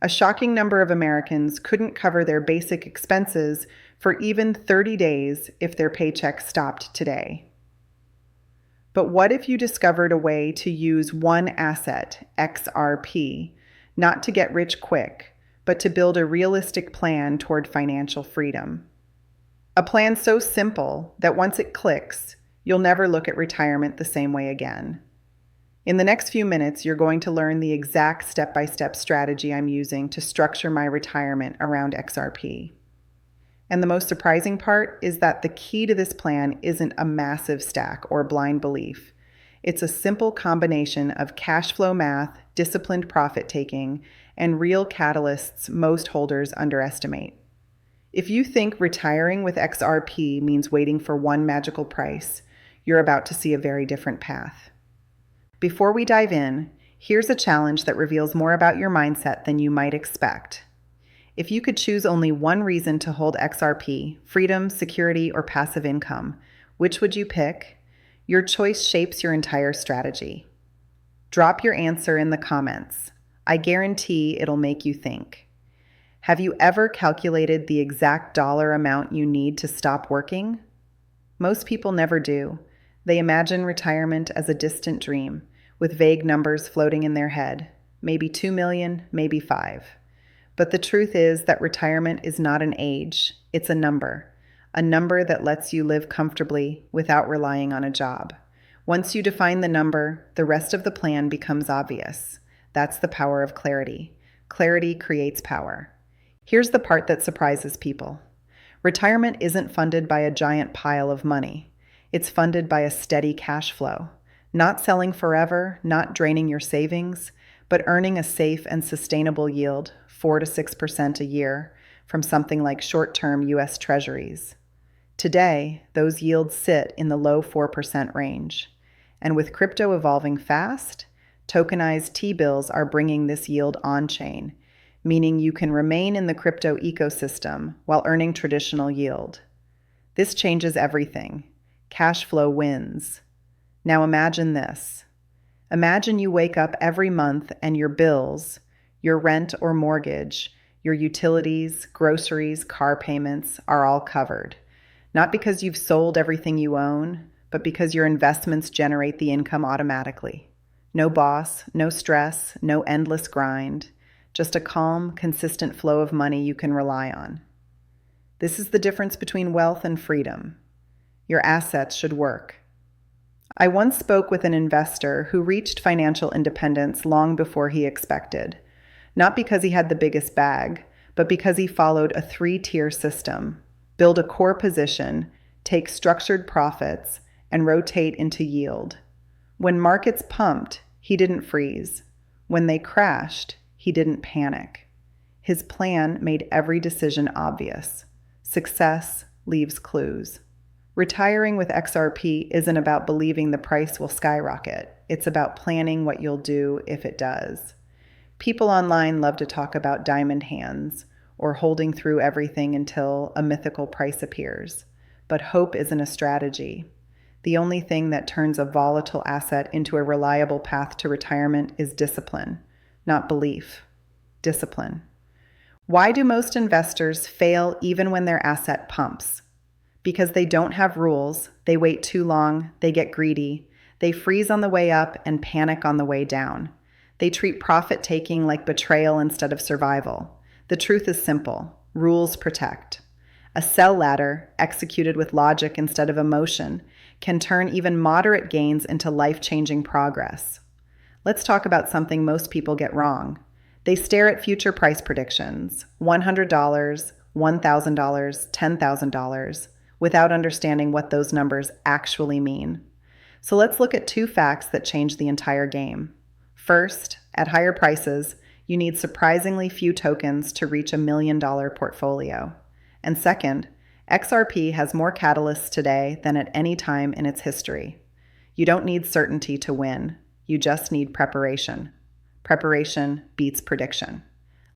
A shocking number of Americans couldn't cover their basic expenses for even 30 days if their paycheck stopped today. But what if you discovered a way to use one asset, XRP, not to get rich quick, but to build a realistic plan toward financial freedom? A plan so simple that once it clicks, you'll never look at retirement the same way again. In the next few minutes, you're going to learn the exact step-by-step strategy I'm using to structure my retirement around XRP. And the most surprising part is that the key to this plan isn't a massive stack or blind belief. It's a simple combination of cash flow math, disciplined profit taking, and real catalysts most holders underestimate. If you think retiring with XRP means waiting for one magical price, you're about to see a very different path. Before we dive in, here's a challenge that reveals more about your mindset than you might expect. If you could choose only one reason to hold XRP, freedom, security, or passive income, which would you pick? Your choice shapes your entire strategy. Drop your answer in the comments. I guarantee it'll make you think. Have you ever calculated the exact dollar amount you need to stop working? Most people never do. They imagine retirement as a distant dream, with vague numbers floating in their head, maybe 2 million, maybe 5. But the truth is that retirement is not an age, it's a number that lets you live comfortably without relying on a job. Once you define the number, the rest of the plan becomes obvious. That's the power of clarity. Clarity creates power. Here's the part that surprises people. Retirement isn't funded by a giant pile of money. It's funded by a steady cash flow, not selling forever, not draining your savings, but earning a safe and sustainable yield, 4 to 6% a year, from something like short-term U.S. Treasuries. Today, those yields sit in the low 4% range. And with crypto evolving fast, tokenized T-bills are bringing this yield on-chain, meaning you can remain in the crypto ecosystem while earning traditional yield. This changes everything. Cash flow wins. Now imagine this. Imagine you wake up every month and your bills, your rent or mortgage, your utilities, groceries, car payments are all covered. Not because you've sold everything you own, but because your investments generate the income automatically. No boss, no stress, no endless grind, just a calm, consistent flow of money you can rely on. This is the difference between wealth and freedom. Your assets should work. I once spoke with an investor who reached financial independence long before he expected, not because he had the biggest bag, but because he followed a 3-tier system, build a core position, take structured profits, and rotate into yield. When markets pumped, he didn't freeze. When they crashed, he didn't panic. His plan made every decision obvious. Success leaves clues. Retiring with XRP isn't about believing the price will skyrocket. It's about planning what you'll do if it does. People online love to talk about diamond hands or holding through everything until a mythical price appears. But hope isn't a strategy. The only thing that turns a volatile asset into a reliable path to retirement is discipline, not belief. Discipline. Why do most investors fail even when their asset pumps? Because they don't have rules, they wait too long, they get greedy, they freeze on the way up and panic on the way down. They treat profit-taking like betrayal instead of survival. The truth is simple. Rules protect. A sell ladder, executed with logic instead of emotion, can turn even moderate gains into life-changing progress. Let's talk about something most people get wrong. They stare at future price predictions, $100, $1,000, $10,000, without understanding what those numbers actually mean. So let's look at 2 facts that change the entire game. First, at higher prices, you need surprisingly few tokens to reach $1 million portfolio. And second, XRP has more catalysts today than at any time in its history. You don't need certainty to win. You just need preparation. Preparation beats prediction.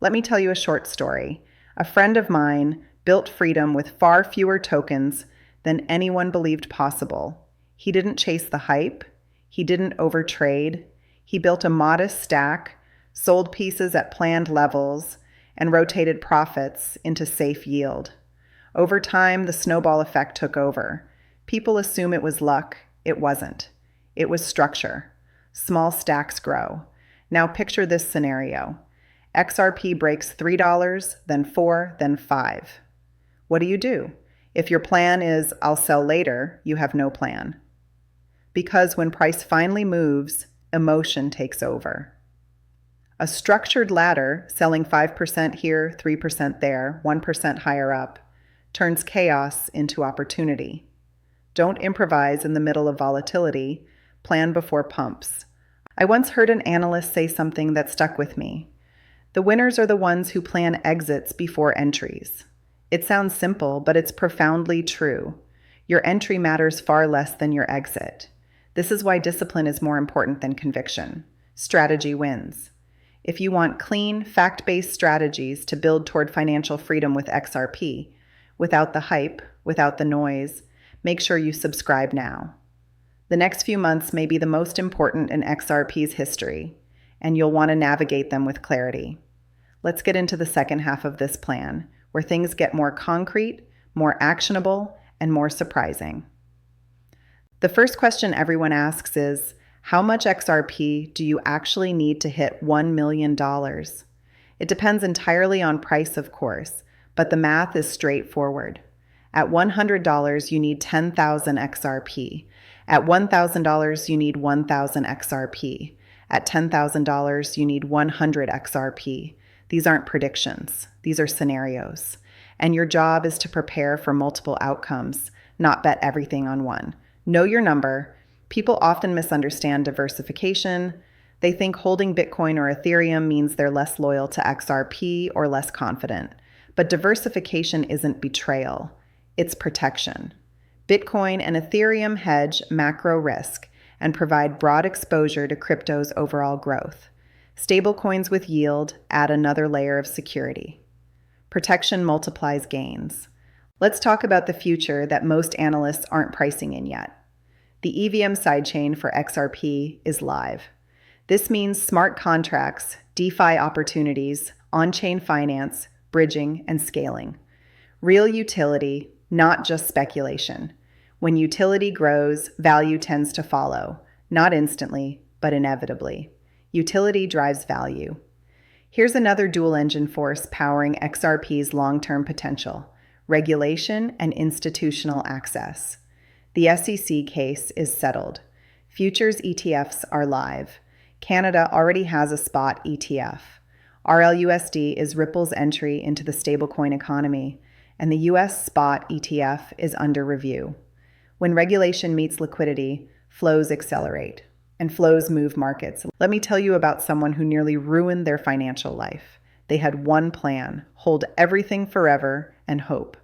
Let me tell you a short story. A friend of mine built freedom with far fewer tokens than anyone believed possible. He didn't chase the hype. He didn't overtrade. He built a modest stack, sold pieces at planned levels, and rotated profits into safe yield. Over time, the snowball effect took over. People assume it was luck. It wasn't. It was structure. Small stacks grow. Now picture this scenario. XRP breaks $3, then $4, then $5. What do? If your plan is, I'll sell later, you have no plan. Because when price finally moves, emotion takes over. A structured ladder, selling 5% here, 3% there, 1% higher up, turns chaos into opportunity. Don't improvise in the middle of volatility. Plan before pumps. I once heard an analyst say something that stuck with me. The winners are the ones who plan exits before entries. It sounds simple, but it's profoundly true. Your entry matters far less than your exit. This is why discipline is more important than conviction. Strategy wins. If you want clean, fact-based strategies to build toward financial freedom with XRP, without the hype, without the noise, make sure you subscribe now. The next few months may be the most important in XRP's history, and you'll want to navigate them with clarity. Let's get into the second half of this plan, where things get more concrete, more actionable, and more surprising. The first question everyone asks is, how much XRP do you actually need to hit $1 million? It depends entirely on price, of course, but the math is straightforward. At $100, you need 10,000 XRP. At $1,000, you need 1,000 XRP. At $10,000, you need 100 XRP. These aren't predictions. These are scenarios. And your job is to prepare for multiple outcomes, not bet everything on one. Know your number. People often misunderstand diversification. They think holding Bitcoin or Ethereum means they're less loyal to XRP or less confident. But diversification isn't betrayal. It's protection. Bitcoin and Ethereum hedge macro risk and provide broad exposure to crypto's overall growth. Stablecoins with yield add another layer of security. Protection multiplies gains. Let's talk about the future that most analysts aren't pricing in yet. The EVM sidechain for XRP is live. This means smart contracts, DeFi opportunities, on-chain finance, bridging, and scaling. Real utility, not just speculation. When utility grows, value tends to follow, not instantly, but inevitably. Utility drives value. Here's another dual-engine force powering XRP's long-term potential: regulation and institutional access. The SEC case is settled. Futures ETFs are live. Canada already has a spot ETF. RLUSD is Ripple's entry into the stablecoin economy, and the US spot ETF is under review. When regulation meets liquidity, flows accelerate, and flows move markets. Let me tell you about someone who nearly ruined their financial life. They had one plan: hold everything forever and hope.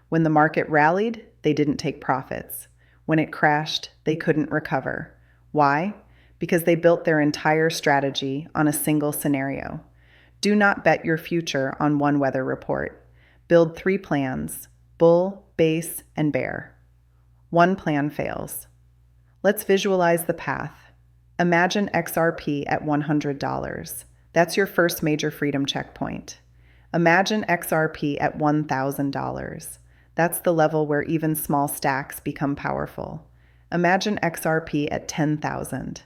When the market rallied, they didn't take profits. When it crashed, they couldn't recover. Why? Because they built their entire strategy on a single scenario. Do not bet your future on one weather report. Build 3 plans: bull, base, and bear. One plan fails. Let's visualize the path. Imagine XRP at $100. That's your first major freedom checkpoint. Imagine XRP at $1,000. That's the level where even small stacks become powerful. Imagine XRP at 10,000.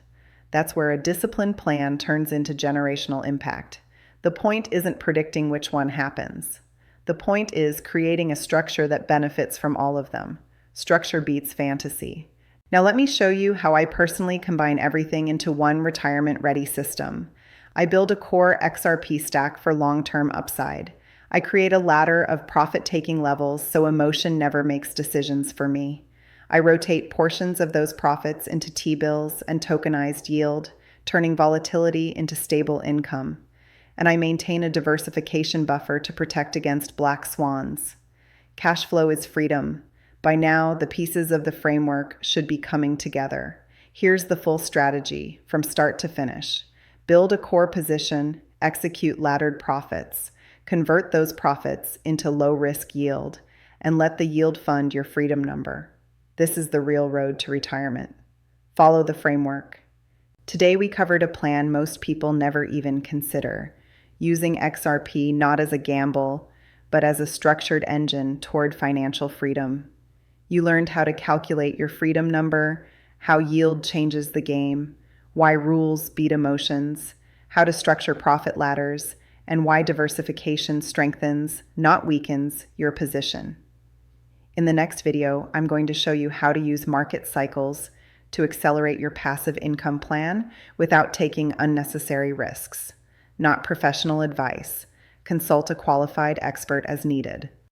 That's where a disciplined plan turns into generational impact. The point isn't predicting which one happens. The point is creating a structure that benefits from all of them. Structure beats fantasy. Now let me show you how I personally combine everything into one retirement-ready system. I build a core XRP stack for long-term upside. I create a ladder of profit-taking levels so emotion never makes decisions for me. I rotate portions of those profits into T-bills and tokenized yield, turning volatility into stable income. And I maintain a diversification buffer to protect against black swans. Cash flow is freedom. By now, the pieces of the framework should be coming together. Here's the full strategy, from start to finish. Build a core position, execute laddered profits, convert those profits into low-risk yield, and let the yield fund your freedom number. This is the real road to retirement. Follow the framework. Today we covered a plan most people never even consider, using XRP not as a gamble, but as a structured engine toward financial freedom. You learned how to calculate your freedom number, how yield changes the game, why rules beat emotions, how to structure profit ladders, and why diversification strengthens, not weakens, your position. In the next video, I'm going to show you how to use market cycles to accelerate your passive income plan without taking unnecessary risks. Not professional advice. Consult a qualified expert as needed.